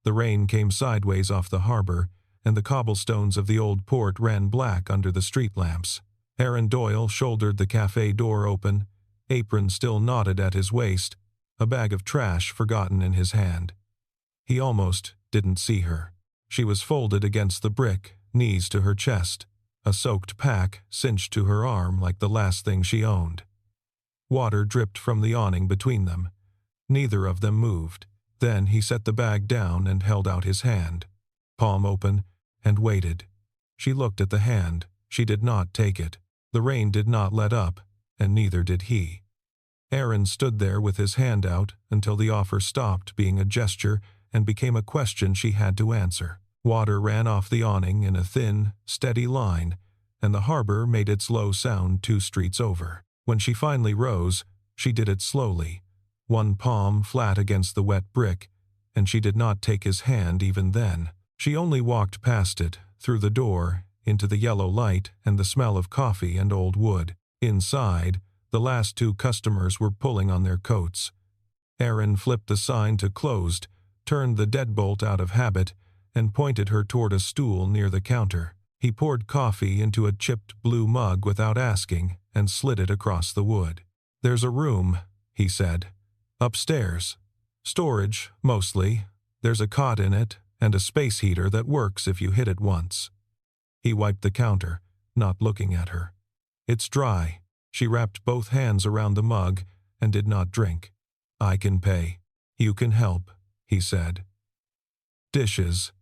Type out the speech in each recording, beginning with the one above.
The rain came sideways off the harbor, and the cobblestones of the old port ran black under the street lamps. Aaron Doyle shouldered the cafe door open, apron still knotted at his waist, a bag of trash forgotten in his hand. He almost didn't see her. She was folded against the brick, knees to her chest, a soaked pack cinched to her arm like the last thing she owned. Water dripped from the awning between them. Neither of them moved. Then he set the bag down and held out his hand, palm open, and waited. She looked at the hand. She did not take it. The rain did not let up, and neither did he. Aaron stood there with his hand out until the offer stopped being a gesture and became a question she had to answer. Water ran off the awning in a thin, steady line, and the harbor made its low sound 2 streets over. When she finally rose, she did it slowly, one palm flat against the wet brick, and she did not take his hand even then. She only walked past it, through the door, into the yellow light and the smell of coffee and old wood. Inside, the last 2 customers were pulling on their coats. Aaron flipped the sign to closed, turned the deadbolt out of habit, and pointed her toward a stool near the counter. He poured coffee into a chipped blue mug without asking and slid it across the wood. "There's a room," he said. "Upstairs. Storage, mostly. There's a cot in it and a space heater that works if you hit it once." He wiped the counter, not looking at her. "It's dry." She wrapped both hands around the mug and did not drink. "I can pay. You can help," he said. "Dishes.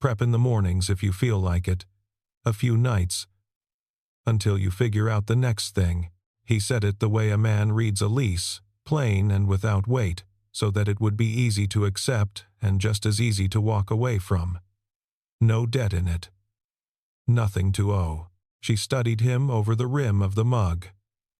Prep in the mornings if you feel like it. A few nights. Until you figure out the next thing." He said it the way a man reads a lease, plain and without weight, so that it would be easy to accept and just as easy to walk away from. No debt in it. Nothing to owe. She studied him over the rim of the mug.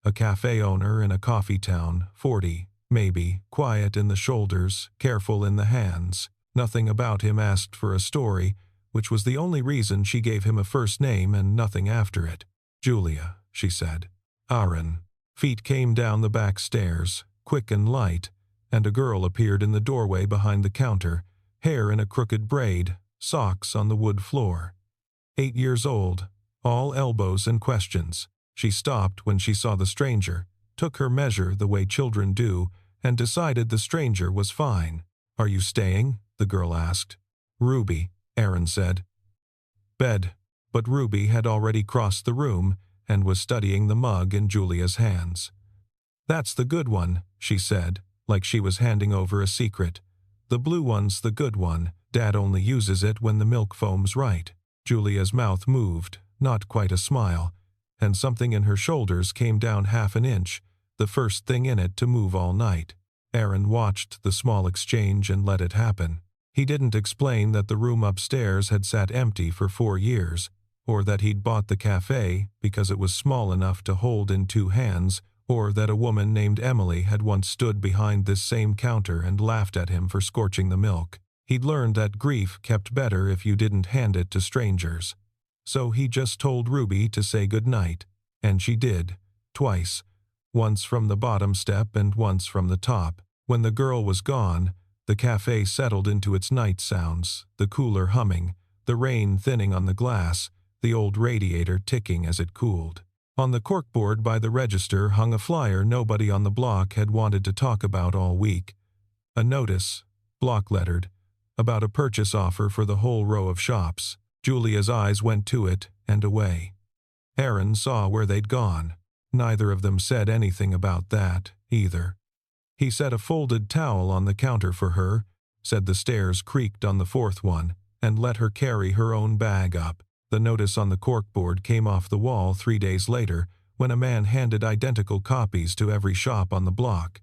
A cafe owner in a coffee town, 40, maybe, quiet in the shoulders, careful in the hands. Nothing about him asked for a story, which was the only reason she gave him a first name and nothing after it. "Julia," she said. "Aaron." Feet came down the back stairs, quick and light, and a girl appeared in the doorway behind the counter, hair in a crooked braid, socks on the wood floor. 8 years old, all elbows and questions. She stopped when she saw the stranger, took her measure the way children do, and decided the stranger was fine. "Are you staying?" the girl asked. "Ruby," Aaron said. "Bed." But Ruby had already crossed the room and was studying the mug in Julia's hands. "That's the good one," she said, like she was handing over a secret. "The blue one's the good one. Dad only uses it when the milk foam's right." Julia's mouth moved, not quite a smile, and something in her shoulders came down 1/2 inch, the first thing in it to move all night. Aaron watched the small exchange and let it happen. He didn't explain that the room upstairs had sat empty for 4 years, or that he'd bought the cafe because it was small enough to hold in 2 hands, or that a woman named Emily had once stood behind this same counter and laughed at him for scorching the milk. He'd learned that grief kept better if you didn't hand it to strangers. So he just told Ruby to say good night, and she did, twice, once from the bottom step and once from the top. When the girl was gone, the cafe settled into its night sounds, the cooler humming, the rain thinning on the glass, the old radiator ticking as it cooled. On the corkboard by the register hung a flyer nobody on the block had wanted to talk about all week. A notice, block-lettered, about a purchase offer for the whole row of shops. Julia's eyes went to it and away. Aaron saw where they'd gone. Neither of them said anything about that, either. He set a folded towel on the counter for her, said the stairs creaked on the 4th one, and let her carry her own bag up. The notice on the corkboard came off the wall 3 days later when a man handed identical copies to every shop on the block.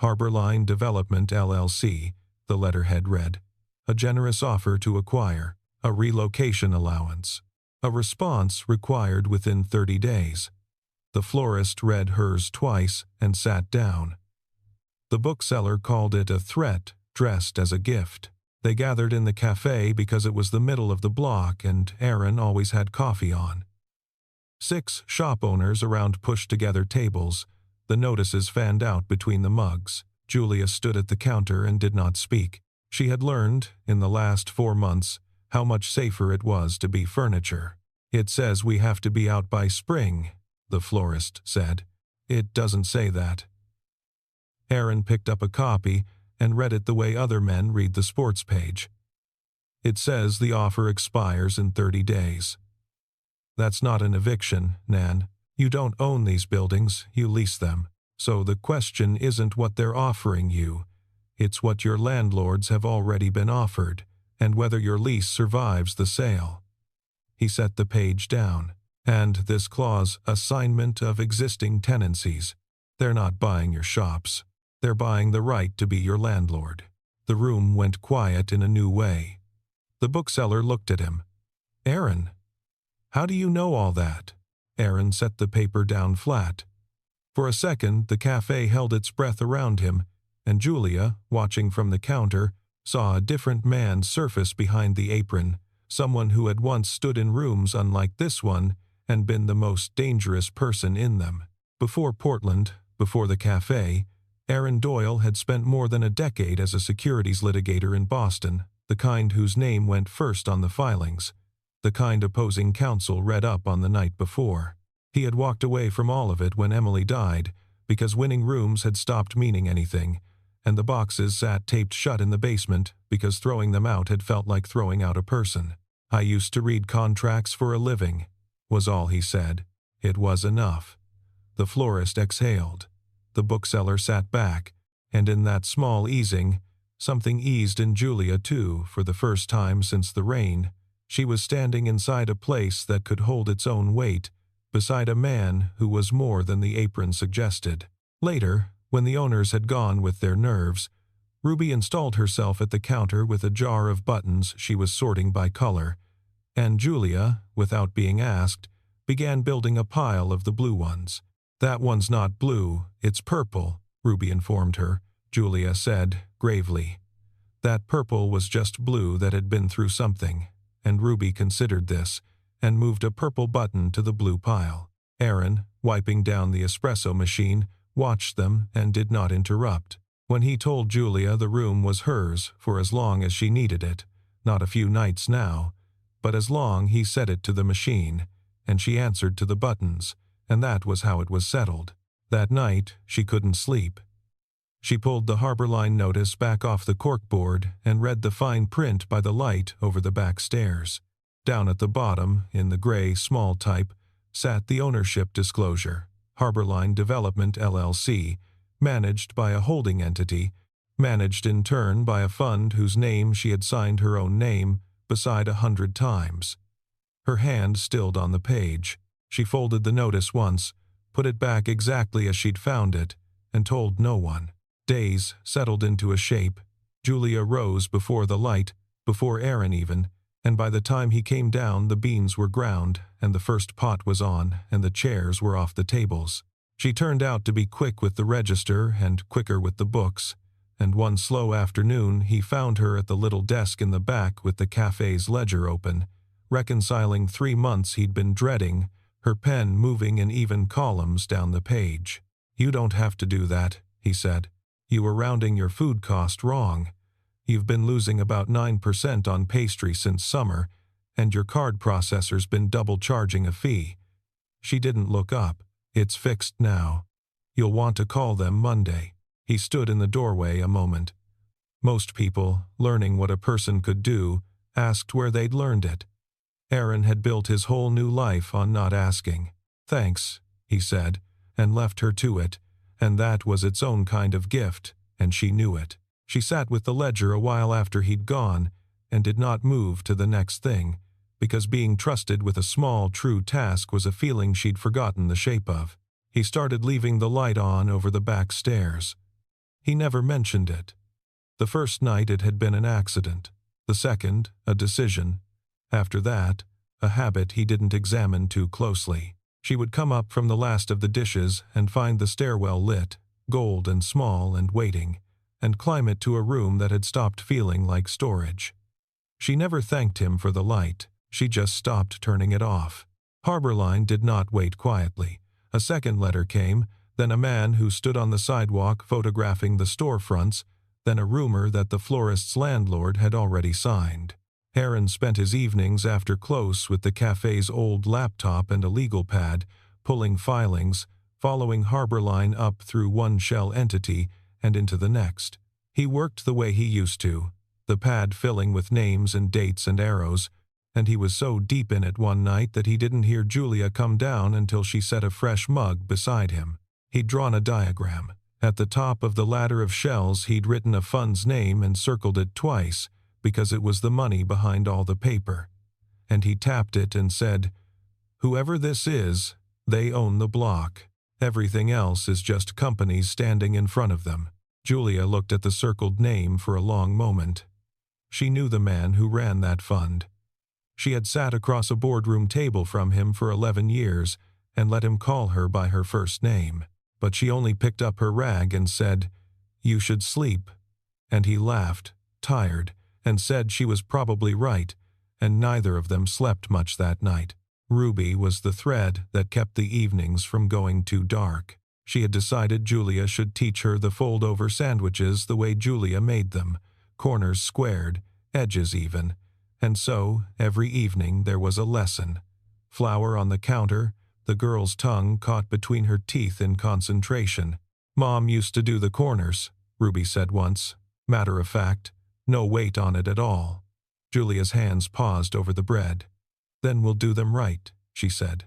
Harborline Development LLC, the letterhead read. A generous offer to acquire. A relocation allowance. A response required within 30 days. The florist read hers twice and sat down. The bookseller called it a threat dressed as a gift. They gathered in the cafe because it was the middle of the block and Aaron always had coffee on. 6 shop owners around pushed-together tables, the notices fanned out between the mugs. Julia stood at the counter and did not speak. She had learned, in the last 4 months, how much safer it was to be furniture. "It says we have to be out by spring," the florist said. "It doesn't say that." Aaron picked up a copy and read it the way other men read the sports page. "It says the offer expires in 30 days. "That's not an eviction, Nan. You don't own these buildings, you lease them. So the question isn't what they're offering you. It's what your landlords have already been offered, and whether your lease survives the sale." He set the page down. "And this clause, assignment of existing tenancies. They're not buying your shops. They're buying the right to be your landlord." The room went quiet in a new way. The bookseller looked at him. "Aaron, how do you know all that?" Aaron set the paper down flat. For a second, the cafe held its breath around him, and Julia, watching from the counter, saw a different man surface behind the apron, someone who had once stood in rooms unlike this one and been the most dangerous person in them. Before Portland, before the cafe, Aaron Doyle had spent more than a decade as a securities litigator in Boston, the kind whose name went first on the filings, the kind opposing counsel read up on the night before. He had walked away from all of it when Emily died, because winning rooms had stopped meaning anything, and the boxes sat taped shut in the basement because throwing them out had felt like throwing out a person. "I used to read contracts for a living," was all he said. It was enough. The florist exhaled. The bookseller sat back, and in that small easing, something eased in Julia too, for the first time since the rain. She was standing inside a place that could hold its own weight, beside a man who was more than the apron suggested. Later, when the owners had gone with their nerves, Ruby installed herself at the counter with a jar of buttons she was sorting by color, and Julia, without being asked, began building a pile of the blue ones. "That one's not blue, it's purple," Ruby informed her. Julia said, gravely. That purple was just blue that had been through something, and Ruby considered this, and moved a purple button to the blue pile. Aaron, wiping down the espresso machine, watched them and did not interrupt. When he told Julia the room was hers for as long as she needed it, not a few nights now, but as long he set it to the machine, and she answered to the buttons, and that was how it was settled. That night, she couldn't sleep. She pulled the Harbor Line notice back off the corkboard and read the fine print by the light over the back stairs. Down at the bottom, in the gray small type, sat the ownership disclosure, Harbor Line Development LLC, managed by a holding entity, managed in turn by a fund whose name she had signed her own name beside 100 times. Her hand stilled on the page. She folded the notice once, put it back exactly as she'd found it, and told no one. Days settled into a shape. Julia rose before the light, before Aaron even, and by the time he came down the beans were ground, and the first pot was on, and the chairs were off the tables. She turned out to be quick with the register and quicker with the books, and one slow afternoon he found her at the little desk in the back with the cafe's ledger open, reconciling 3 months he'd been dreading, her pen moving in even columns down the page. "You don't have to do that," he said. "You were rounding your food cost wrong. You've been losing about 9% on pastry since summer, and your card processor's been double charging a fee." She didn't look up. "It's fixed now. You'll want to call them Monday." He stood in the doorway a moment. Most people, learning what a person could do, asked where they'd learned it. Aaron had built his whole new life on not asking. "Thanks," he said, and left her to it, and that was its own kind of gift, and she knew it. She sat with the ledger a while after he'd gone, and did not move to the next thing, because being trusted with a small, true task was a feeling she'd forgotten the shape of. He started leaving the light on over the back stairs. He never mentioned it. The first night it had been an accident. The second, a decision. After that, a habit he didn't examine too closely. She would come up from the last of the dishes and find the stairwell lit, gold and small and waiting, and climb it to a room that had stopped feeling like storage. She never thanked him for the light. She just stopped turning it off. Harbor Line did not wait quietly. A second letter came, then a man who stood on the sidewalk photographing the storefronts, then a rumor that the florist's landlord had already signed. Aaron spent his evenings after close with the cafe's old laptop and a legal pad, pulling filings, following Harbor Line up through one shell entity and into the next. He worked the way he used to, the pad filling with names and dates and arrows, and he was so deep in it one night that he didn't hear Julia come down until she set a fresh mug beside him. He'd drawn a diagram. At the top of the ladder of shells he'd written a fund's name and circled it twice, because it was the money behind all the paper. And he tapped it and said, "Whoever this is, they own the block. Everything else is just companies standing in front of them." Julia looked at the circled name for a long moment. She knew the man who ran that fund. She had sat across a boardroom table from him for 11 years and let him call her by her first name. But she only picked up her rag and said, "You should sleep." And he laughed, tired, and said she was probably right, and neither of them slept much that night. Ruby was the thread that kept the evenings from going too dark. She had decided Julia should teach her the fold-over sandwiches the way Julia made them, corners squared, edges even. And so, every evening there was a lesson. Flour on the counter, the girl's tongue caught between her teeth in concentration. "Mom used to do the corners," Ruby said once. Matter of fact, no weight on it at all. Julia's hands paused over the bread. "Then we'll do them right," she said.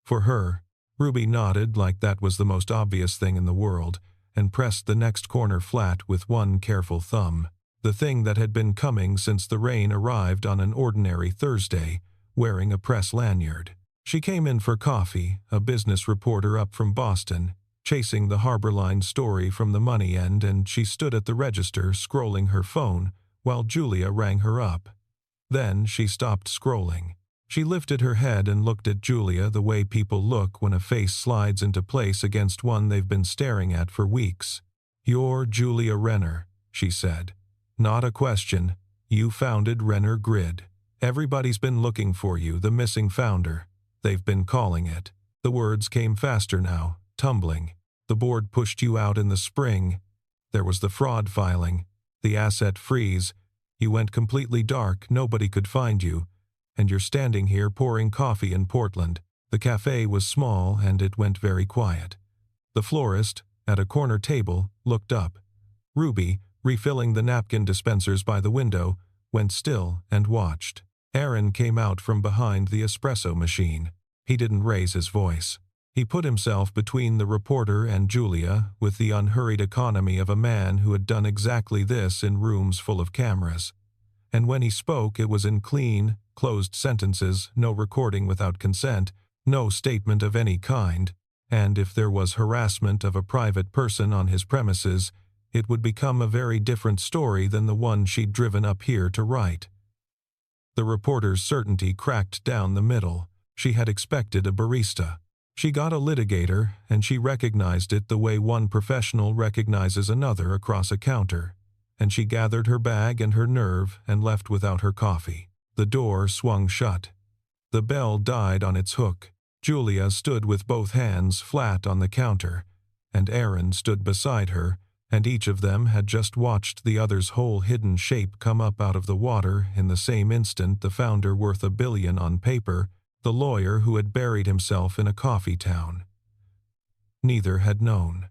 For her, Ruby nodded like that was the most obvious thing in the world, and pressed the next corner flat with one careful thumb. The thing that had been coming since the rain arrived on an ordinary Thursday, wearing a press lanyard. She came in for coffee, a business reporter up from Boston, chasing the Harbor Line story from the money end, and she stood at the register scrolling her phone while Julia rang her up. Then she stopped scrolling. She lifted her head and looked at Julia the way people look when a face slides into place against one they've been staring at for weeks. "You're Julia Renner," she said. "Not a question. You founded Renner Grid. Everybody's been looking for you, the missing founder. They've been calling it." The words came faster now, tumbling. "The board pushed you out in the spring. There was the fraud filing, the asset freeze. You went completely dark, nobody could find you. And you're standing here pouring coffee in Portland." The cafe was small and it went very quiet. The florist, at a corner table, looked up. Ruby, refilling the napkin dispensers by the window, went still and watched. Aaron came out from behind the espresso machine. He didn't raise his voice. He put himself between the reporter and Julia with the unhurried economy of a man who had done exactly this in rooms full of cameras. And when he spoke, it was in clean, closed sentences, no recording without consent, no statement of any kind, and if there was harassment of a private person on his premises, it would become a very different story than the one she'd driven up here to write. The reporter's certainty cracked down the middle. She had expected a barista. She got a litigator, and she recognized it the way one professional recognizes another across a counter. And she gathered her bag and her nerve and left without her coffee. The door swung shut. The bell died on its hook. Julia stood with both hands flat on the counter, and Aaron stood beside her, and each of them had just watched the other's whole hidden shape come up out of the water in the same instant the founder worth $1 billion on paper, the lawyer who had buried himself in a coffee town. Neither had known.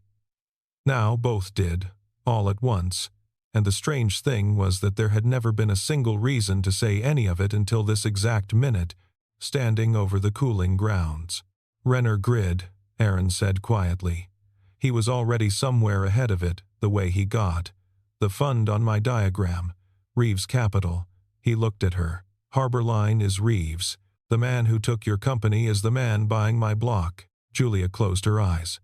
Now both did, all at once. And the strange thing was that there had never been a single reason to say any of it until this exact minute, standing over the cooling grounds. "Renner Grid," Aaron said quietly. He was already somewhere ahead of it, the way he got. "The fund on my diagram. Reeves Capital." He looked at her. "Harbor Line is Reeves. The man who took your company is the man buying my block." Julia closed her eyes.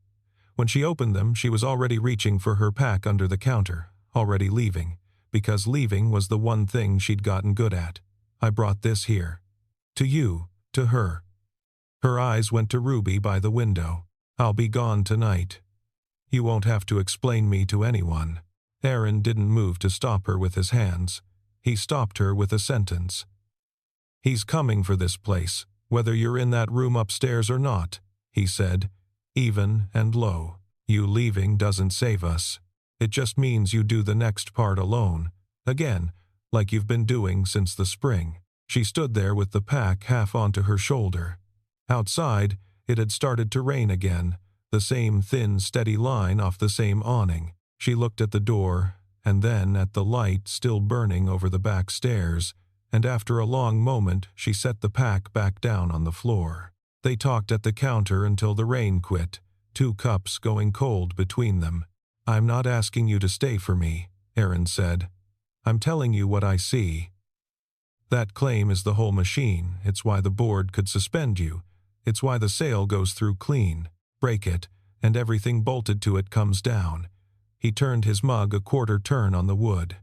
When she opened them, she was already reaching for her pack under the counter. Already leaving, because leaving was the one thing she'd gotten good at. "I brought this here. To you, to her." Her eyes went to Ruby by the window. "I'll be gone tonight. You won't have to explain me to anyone." Aaron didn't move to stop her with his hands. He stopped her with a sentence. "He's coming for this place, whether you're in that room upstairs or not," he said, even and low. "You leaving doesn't save us." It just means you do the next part alone. Again, like you've been doing since the spring. She stood there with the pack half onto her shoulder. Outside, it had started to rain again, the same thin, steady line off the same awning. She looked at the door, and then at the light still burning over the back stairs, and after a long moment she set the pack back down on the floor. They talked at the counter until the rain quit, 2 cups going cold between them. "I'm not asking you to stay for me," Aaron said. "I'm telling you what I see. That claim is the whole machine. It's why the board could suspend you. It's why the sale goes through clean. Break it, and everything bolted to it comes down." He turned his mug a quarter turn on the wood.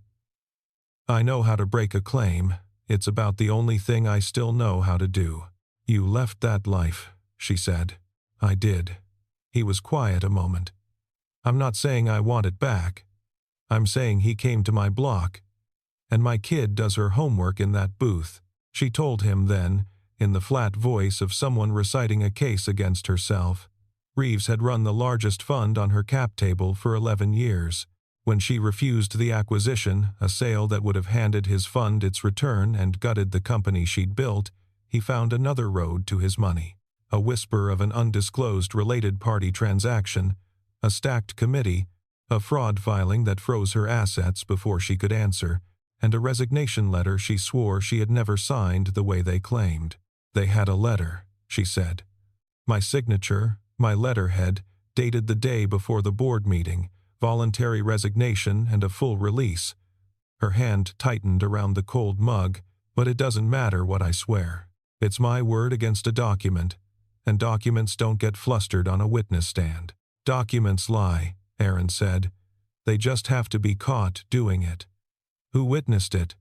"I know how to break a claim. It's about the only thing I still know how to do." "You left that life," she said. "I did." He was quiet a moment. "I'm not saying I want it back. I'm saying he came to my block. And my kid does her homework in that booth." She told him then, in the flat voice of someone reciting a case against herself. Reeves had run the largest fund on her cap table for 11 years. When she refused the acquisition, a sale that would have handed his fund its return and gutted the company she'd built, he found another road to his money. A whisper of an undisclosed related party transaction, a stacked committee, a fraud filing that froze her assets before she could answer, and a resignation letter she swore she had never signed the way they claimed. "They had a letter," she said. "My signature, my letterhead, dated the day before the board meeting, voluntary resignation and a full release." Her hand tightened around the cold mug. "But it doesn't matter what I swear. It's my word against a document, and documents don't get flustered on a witness stand." "Documents lie," Aaron said. "They just have to be caught doing it." "Who witnessed it?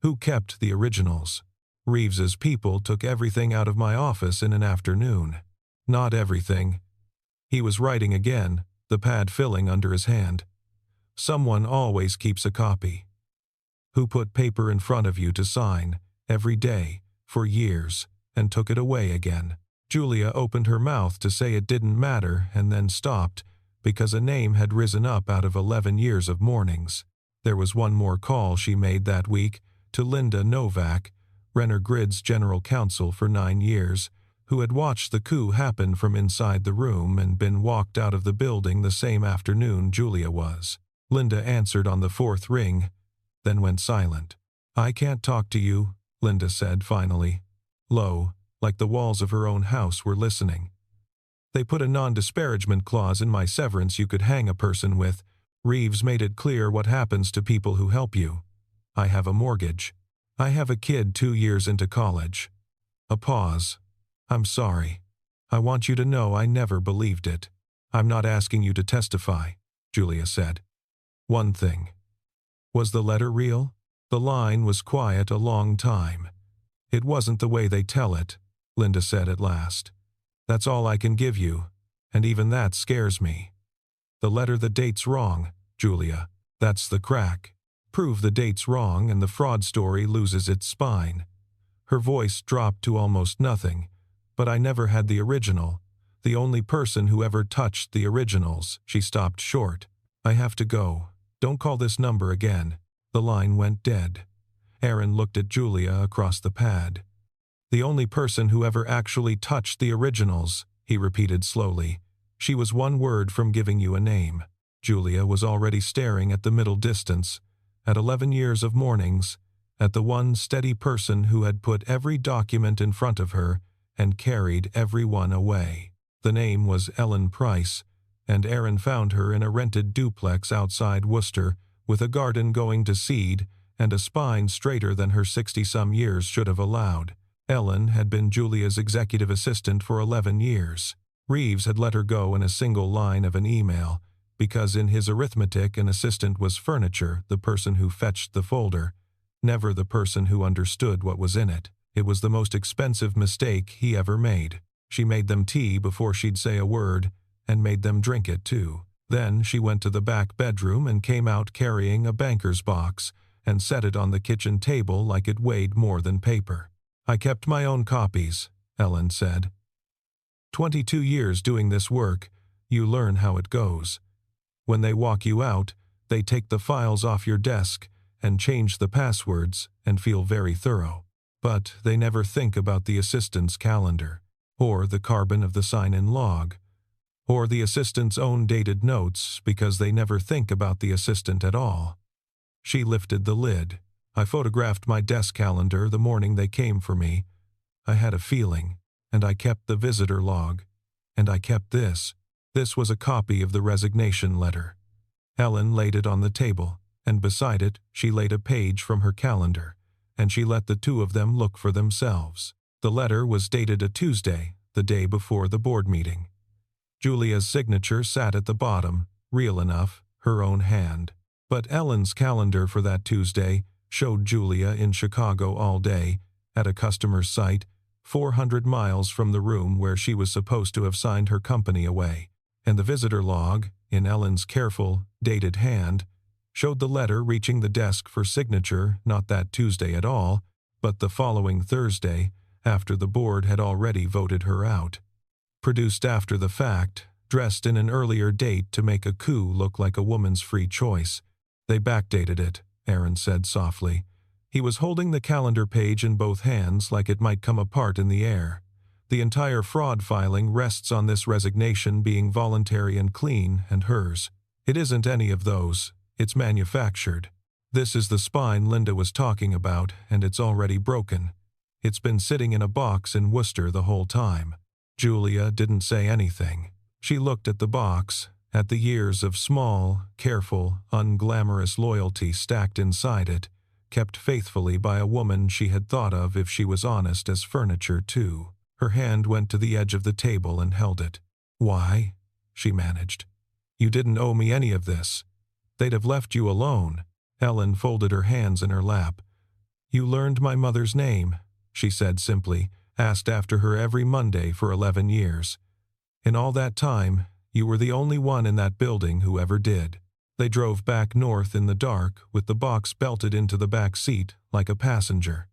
Who kept the originals?" "Reeves's people took everything out of my office in an afternoon." "Not everything." He was writing again, the pad filling under his hand. "Someone always keeps a copy." "Who put paper in front of you to sign, every day, for years, and took it away again?" Julia opened her mouth to say it didn't matter and then stopped, because a name had risen up out of 11 years of mornings. There was one more call she made that week, to Linda Novak, Renner Grid's general counsel for 9 years, who had watched the coup happen from inside the room and been walked out of the building the same afternoon Julia was. Linda answered on the 4th ring, then went silent. "I can't talk to you," Linda said finally. Low, like the walls of her own house were listening. "They put a non-disparagement clause in my severance you could hang a person with. Reeves made it clear what happens to people who help you. I have a mortgage. I have a kid 2 years into college." A pause. "I'm sorry. I want you to know I never believed it." "I'm not asking you to testify," Julia said. "One thing. Was the letter real?" The line was quiet a long time. "It wasn't the way they tell it," Linda said at last. "That's all I can give you, and even that scares me." "The letter, the date's wrong, Julia. That's the crack. Prove the date's wrong and the fraud story loses its spine." Her voice dropped to almost nothing. "But I never had the original. The only person who ever touched the originals." She stopped short. "I have to go. Don't call this number again." The line went dead. Aaron looked at Julia across the pad. "The only person who ever actually touched the originals," he repeated slowly. "She was one word from giving you a name." Julia was already staring at the middle distance, at 11 years of mornings, at the one steady person who had put every document in front of her and carried every one away. The name was Ellen Price, and Aaron found her in a rented duplex outside Worcester, with a garden going to seed and a spine straighter than her 60-some years should have allowed. Ellen had been Julia's executive assistant for 11 years. Reeves had let her go in a single line of an email, because in his arithmetic an assistant was furniture, the person who fetched the folder, never the person who understood what was in it. It was the most expensive mistake he ever made. She made them tea before she'd say a word, and made them drink it too. Then she went to the back bedroom and came out carrying a banker's box, and set it on the kitchen table like it weighed more than paper. "I kept my own copies," Ellen said. 22 years doing this work, you learn how it goes. When they walk you out, they take the files off your desk and change the passwords and feel very thorough. But they never think about the assistant's calendar, or the carbon of the sign-in log, or the assistant's own dated notes because they never think about the assistant at all. She lifted the lid. I photographed my desk calendar the morning they came for me. I had a feeling, and I kept the visitor log. And I kept this. This was a copy of the resignation letter. Ellen laid it on the table, and beside it she laid a page from her calendar, and she let the two of them look for themselves. The letter was dated a Tuesday, the day before the board meeting. Julia's signature sat at the bottom, real enough, her own hand. But Ellen's calendar for that Tuesday showed Julia in Chicago all day, at a customer's site, 400 miles from the room where she was supposed to have signed her company away. And the visitor log, in Ellen's careful, dated hand, showed the letter reaching the desk for signature not that Tuesday at all, but the following Thursday, after the board had already voted her out. Produced after the fact, dressed in an earlier date to make a coup look like a woman's free choice. They backdated it, Aaron said softly. He was holding the calendar page in both hands like it might come apart in the air. The entire fraud filing rests on this resignation being voluntary and clean and hers. It isn't any of those. It's manufactured. This is the spine Linda was talking about, and it's already broken. It's been sitting in a box in Worcester the whole time. Julia didn't say anything. She looked at the box, at the years of small, careful, unglamorous loyalty stacked inside it, kept faithfully by a woman she had thought of if she was honest as furniture too. Her hand went to the edge of the table and held it. "Why?" she managed. "You didn't owe me any of this. They'd have left you alone." Ellen folded her hands in her lap. "You learned my mother's name," she said simply, asked after her every Monday for 11 years. "In all that time, you were the only one in that building who ever did." They drove back north in the dark with the box belted into the back seat like a passenger.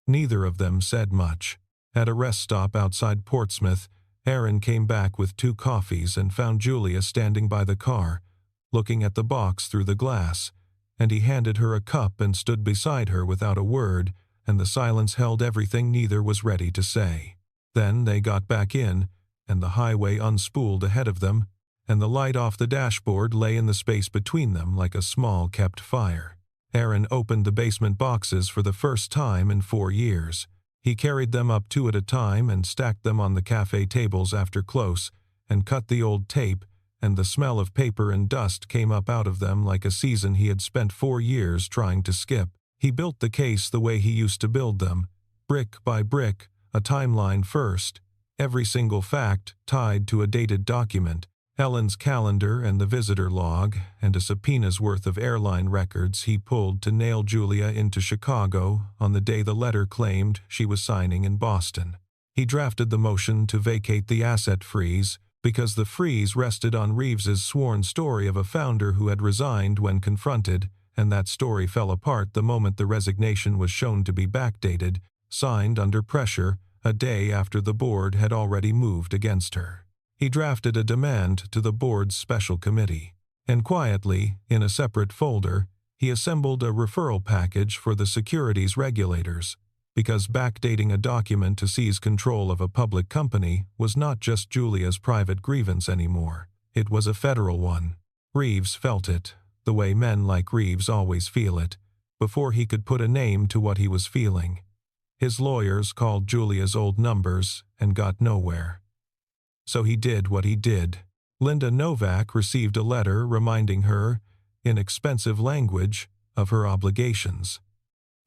Neither of them said much. At a rest stop outside Portsmouth, Aaron came back with 2 coffees and found Julia standing by the car, looking at the box through the glass, and he handed her a cup and stood beside her without a word, and the silence held everything neither was ready to say. Then they got back in, and the highway unspooled ahead of them, and the light off the dashboard lay in the space between them like a small kept fire. Aaron opened the basement boxes for the first time in 4 years. He carried them up 2 at a time and stacked them on the cafe tables after close, and cut the old tape, and the smell of paper and dust came up out of them like a season he had spent 4 years trying to skip. He built the case the way he used to build them, brick by brick, a timeline first, every single fact tied to a dated document, Ellen's calendar and the visitor log, and a subpoena's worth of airline records he pulled to nail Julia into Chicago on the day the letter claimed she was signing in Boston. He drafted the motion to vacate the asset freeze because the freeze rested on Reeves's sworn story of a founder who had resigned when confronted, and that story fell apart the moment the resignation was shown to be backdated, signed under pressure, a day after the board had already moved against her. He drafted a demand to the board's special committee, and quietly, in a separate folder, he assembled a referral package for the securities regulators, because backdating a document to seize control of a public company was not just Julia's private grievance anymore. It was a federal one. Reeves felt it, the way men like Reeves always feel it, before he could put a name to what he was feeling. His lawyers called Julia's old numbers and got nowhere. So he did what he did. Linda Novak received a letter reminding her, in expensive language, of her obligations.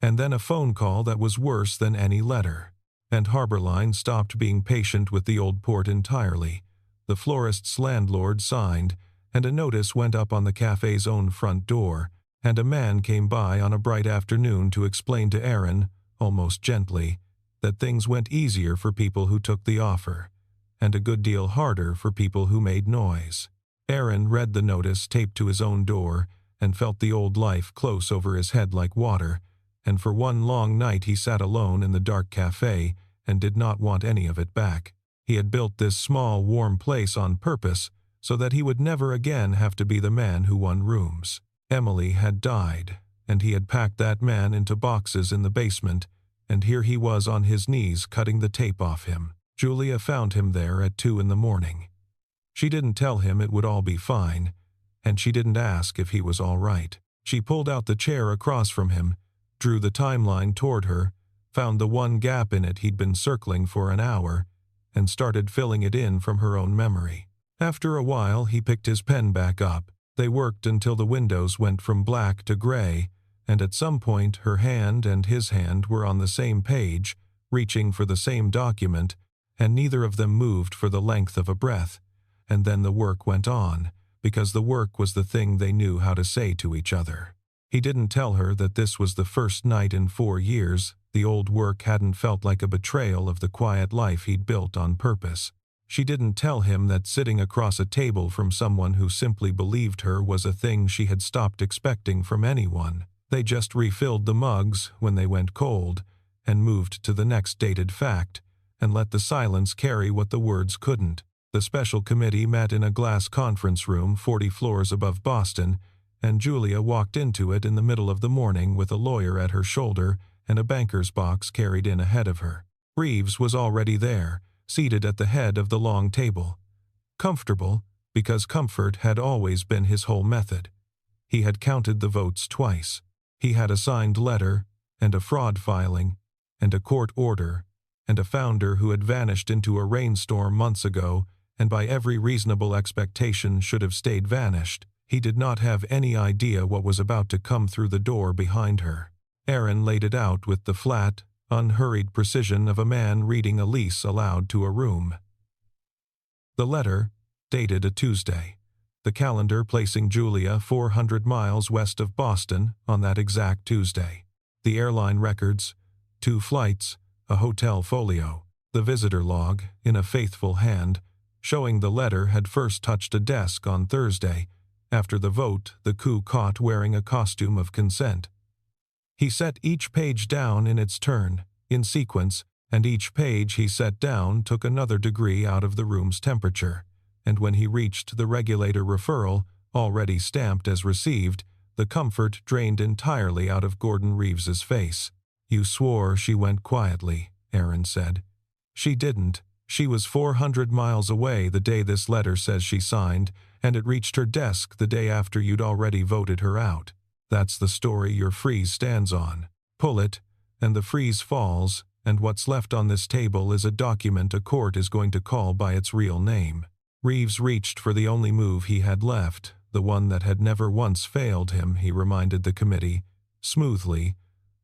And then a phone call that was worse than any letter. And Harborline stopped being patient with the old port entirely. The florist's landlord signed, and a notice went up on the cafe's own front door, and a man came by on a bright afternoon to explain to Aaron, almost gently, that things went easier for people who took the offer, and a good deal harder for people who made noise. Aaron read the notice taped to his own door and felt the old life close over his head like water, and for one long night he sat alone in the dark cafe and did not want any of it back. He had built this small, warm place on purpose so that he would never again have to be the man who won rooms. Emily had died, and he had packed that man into boxes in the basement, and here he was on his knees cutting the tape off him. Julia found him there at 2 in the morning. She didn't tell him it would all be fine, and she didn't ask if he was all right. She pulled out the chair across from him, drew the timeline toward her, found the one gap in it he'd been circling for an hour, and started filling it in from her own memory. After a while, he picked his pen back up. They worked until the windows went from black to gray, and at some point her hand and his hand were on the same page, reaching for the same document, and neither of them moved for the length of a breath. And then the work went on, because the work was the thing they knew how to say to each other. He didn't tell her that this was the first night in 4 years the old work hadn't felt like a betrayal of the quiet life he'd built on purpose. She didn't tell him that sitting across a table from someone who simply believed her was a thing she had stopped expecting from anyone. They just refilled the mugs when they went cold, and moved to the next dated fact, and let the silence carry what the words couldn't. The special committee met in a glass conference room 40 floors above Boston, and Julia walked into it in the middle of the morning with a lawyer at her shoulder and a banker's box carried in ahead of her. Reeves was already there, seated at the head of the long table. Comfortable, because comfort had always been his whole method. He had counted the votes twice. He had a signed letter, and a fraud filing, and a court order, and a founder who had vanished into a rainstorm months ago and by every reasonable expectation should have stayed vanished. He did not have any idea what was about to come through the door behind her. Aaron laid it out with the flat, unhurried precision of a man reading a lease aloud to a room. The letter, dated a Tuesday. The calendar placing Julia 400 miles west of Boston on that exact Tuesday. The airline records, 2 flights, a hotel folio, the visitor log, in a faithful hand, showing the letter had first touched a desk on Thursday, after the vote the coup caught wearing a costume of consent. He set each page down in its turn, in sequence, and each page he set down took another degree out of the room's temperature, and when he reached the regulator referral, already stamped as received, the comfort drained entirely out of Gordon Reeves's face. "You swore she went quietly," Aaron said. "She didn't. She was 400 miles away the day this letter says she signed, and it reached her desk the day after you'd already voted her out. That's the story your freeze stands on. Pull it, and the freeze falls, and what's left on this table is a document a court is going to call by its real name." Reeves reached for the only move he had left, the one that had never once failed him, he reminded the committee, smoothly,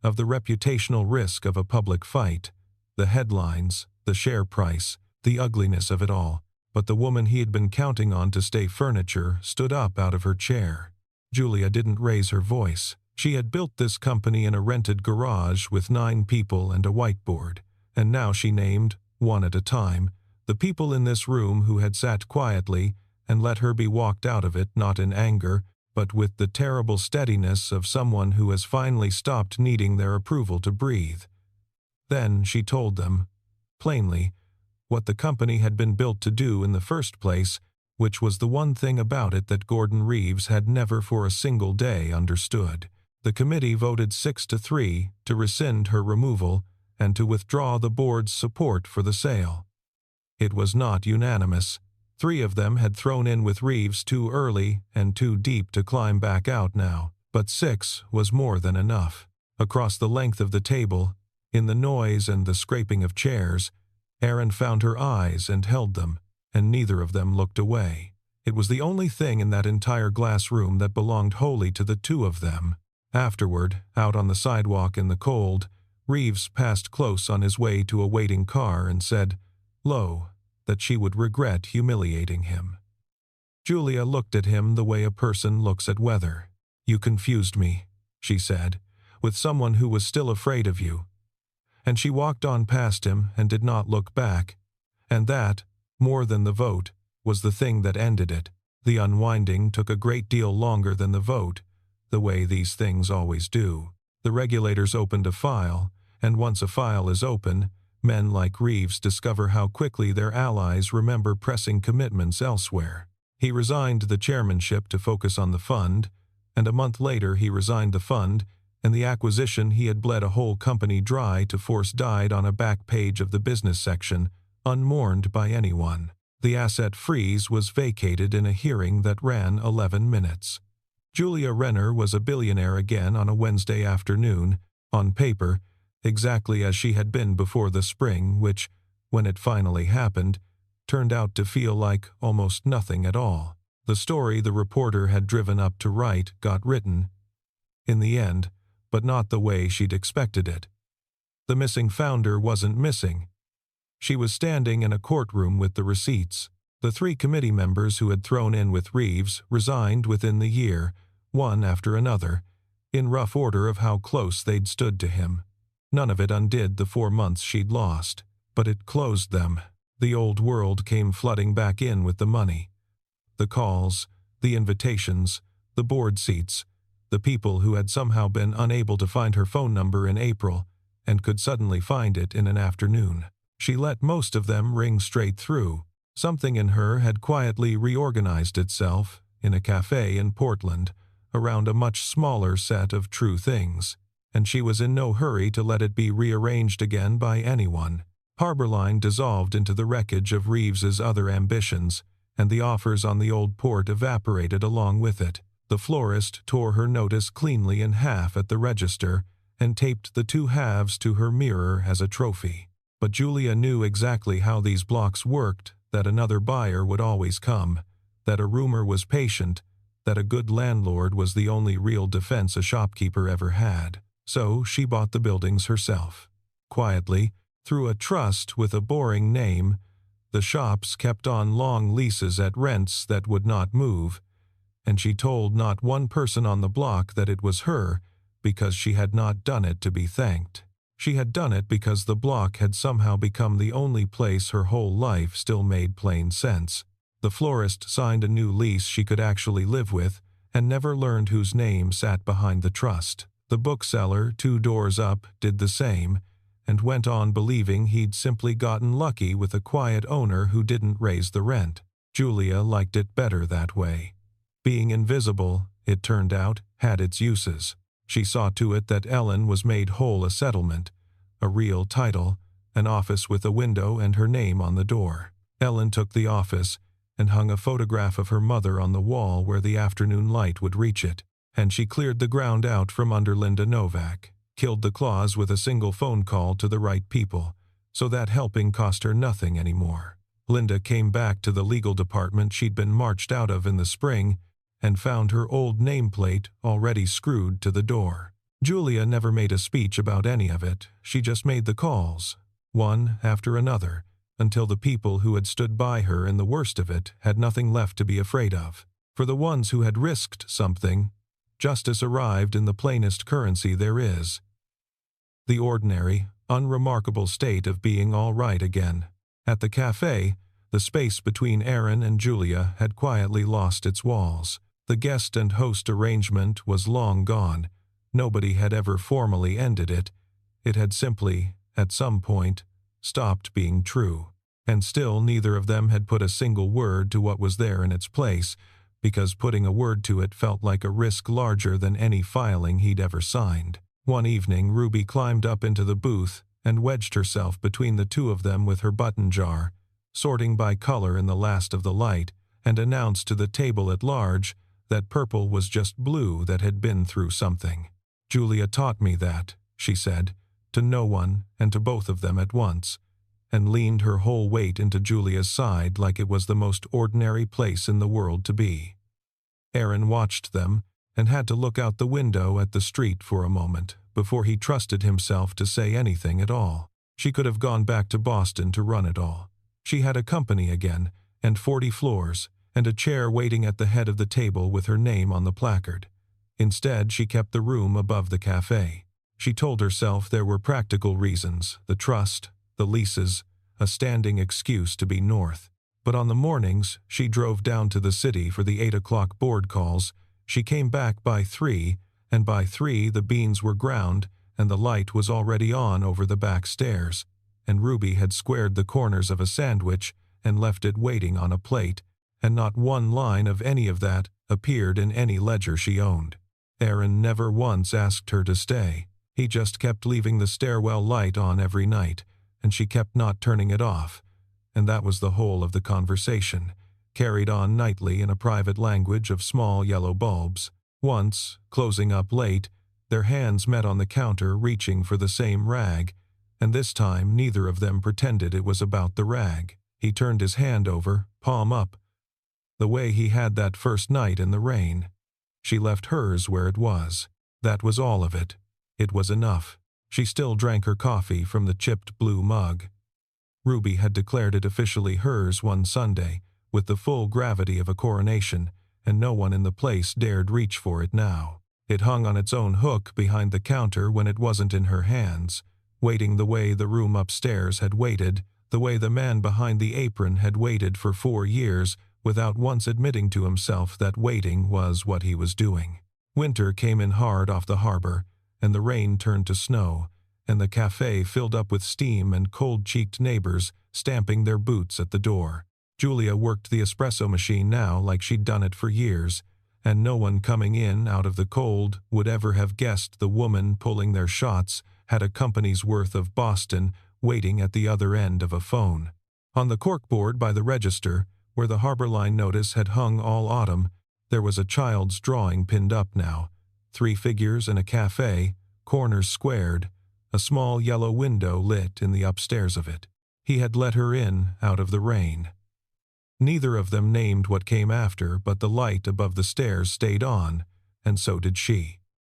of the reputational risk of a public fight, the headlines, the share price, the ugliness of it all. But the woman he had been counting on to stay furniture stood up out of her chair. Julia didn't raise her voice. She had built this company in a rented garage with 9 people and a whiteboard, and now she named, one at a time, the people in this room who had sat quietly and let her be walked out of it not in anger, but with the terrible steadiness of someone who has finally stopped needing their approval to breathe. Then she told them, plainly, what the company had been built to do in the first place, which was the one thing about it that Gordon Reeves had never for a single day understood. The committee voted 6-3 to rescind her removal and to withdraw the board's support for the sale. It was not unanimous. 3 of them had thrown in with Reeves too early and too deep to climb back out now, but 6 was more than enough. Across the length of the table, in the noise and the scraping of chairs, Aaron found her eyes and held them, and neither of them looked away. It was the only thing in that entire glass room that belonged wholly to the 2 of them. Afterward, out on the sidewalk in the cold, Reeves passed close on his way to a waiting car and said, low, that she would regret humiliating him. Julia looked at him the way a person looks at weather. "You confused me," she said, "with someone who was still afraid of you." And she walked on past him and did not look back. And that, more than the vote, was the thing that ended it. The unwinding took a great deal longer than the vote, the way these things always do. The regulators opened a file, and once a file is open, men like Reeves discover how quickly their allies remember pressing commitments elsewhere. He resigned the chairmanship to focus on the fund, and a month later he resigned the fund, and the acquisition he had bled a whole company dry to force died on a back page of the business section, unmourned by anyone. The asset freeze was vacated in a hearing that ran 11 minutes. Julia Renner was a billionaire again on a Wednesday afternoon, on paper, exactly as she had been before the spring, which, when it finally happened, turned out to feel like almost nothing at all. The story the reporter had driven up to write got written, in the end, but not the way she'd expected it. The missing founder wasn't missing. She was standing in a courtroom with the receipts. The 3 committee members who had thrown in with Reeves resigned within the year, one after another, in rough order of how close they'd stood to him. None of it undid the 4 months she'd lost, but it closed them. The old world came flooding back in with the money. The calls, the invitations, the board seats, the people who had somehow been unable to find her phone number in April and could suddenly find it in an afternoon. She let most of them ring straight through. Something in her had quietly reorganized itself, in a cafe in Portland, around a much smaller set of true things, and she was in no hurry to let it be rearranged again by anyone. Harborline dissolved into the wreckage of Reeves's other ambitions, and the offers on the old port evaporated along with it. The florist tore her notice cleanly in half at the register and taped the 2 halves to her mirror as a trophy. But Julia knew exactly how these blocks worked, that another buyer would always come, that a rumor was patient, that a good landlord was the only real defense a shopkeeper ever had. So she bought the buildings herself. Quietly, through a trust with a boring name, the shops kept on long leases at rents that would not move, and she told not one person on the block that it was her because she had not done it to be thanked. She had done it because the block had somehow become the only place her whole life still made plain sense. The florist signed a new lease she could actually live with and never learned whose name sat behind the trust. The bookseller 2 doors up did the same and went on believing he'd simply gotten lucky with a quiet owner who didn't raise the rent. Julia liked it better that way. Being invisible, it turned out, had its uses. She saw to it that Ellen was made whole a settlement, a real title, an office with a window and her name on the door. Ellen took the office and hung a photograph of her mother on the wall where the afternoon light would reach it, and she cleared the ground out from under Linda Novak, killed the clause with a single phone call to the right people, so that helping cost her nothing anymore. Linda came back to the legal department she'd been marched out of in the spring and found her old nameplate already screwed to the door. Julia never made a speech about any of it. She just made the calls, one after another, until the people who had stood by her in the worst of it had nothing left to be afraid of. For the ones who had risked something, justice arrived in the plainest currency there is. The ordinary, unremarkable state of being all right again. At the cafe, the space between Aaron and Julia had quietly lost its walls. The guest and host arrangement was long gone. Nobody had ever formally ended it. It had simply, at some point, stopped being true. And still neither of them had put a single word to what was there in its place, because putting a word to it felt like a risk larger than any filing he'd ever signed. One evening Ruby climbed up into the booth and wedged herself between the 2 of them with her button jar, sorting by color in the last of the light, and announced to the table at large that purple was just blue that had been through something. "Julia taught me that," she said, to no one and to both of them at once, and leaned her whole weight into Julia's side like it was the most ordinary place in the world to be. Aaron watched them and had to look out the window at the street for a moment before he trusted himself to say anything at all. She could have gone back to Boston to run it all. She had a company again, and 40 floors, and a chair waiting at the head of the table with her name on the placard. Instead, she kept the room above the cafe. She told herself there were practical reasons, the trust, the leases, a standing excuse to be north. But on the mornings, she drove down to the city for the 8 o'clock board calls. She came back by 3, and by 3 the beans were ground and the light was already on over the back stairs, and Ruby had squared the corners of a sandwich and left it waiting on a plate, and not one line of any of that appeared in any ledger she owned. Aaron never once asked her to stay. He just kept leaving the stairwell light on every night, and she kept not turning it off. And that was the whole of the conversation, carried on nightly in a private language of small yellow bulbs. Once, closing up late, their hands met on the counter reaching for the same rag, and this time neither of them pretended it was about the rag. He turned his hand over, palm up, the way he had that first night in the rain. She left hers where it was. That was all of it. It was enough. She still drank her coffee from the chipped blue mug. Ruby had declared it officially hers one Sunday, with the full gravity of a coronation, and no one in the place dared reach for it now. It hung on its own hook behind the counter when it wasn't in her hands, waiting the way the room upstairs had waited, the way the man behind the apron had waited for 4 years, without once admitting to himself that waiting was what he was doing. Winter came in hard off the harbor, and the rain turned to snow, and the cafe filled up with steam and cold-cheeked neighbors stamping their boots at the door. Julia worked the espresso machine now like she'd done it for years, and no one coming in out of the cold would ever have guessed the woman pulling their shots had a company's worth of Boston waiting at the other end of a phone. On the corkboard by the register, where the harbor line notice had hung all autumn, there was a child's drawing pinned up now. 3 figures in a cafe, corners squared, a small yellow window lit in the upstairs of it. He had let her in out of the rain. Neither of them named what came after, but the light above the stairs stayed on, and so did she.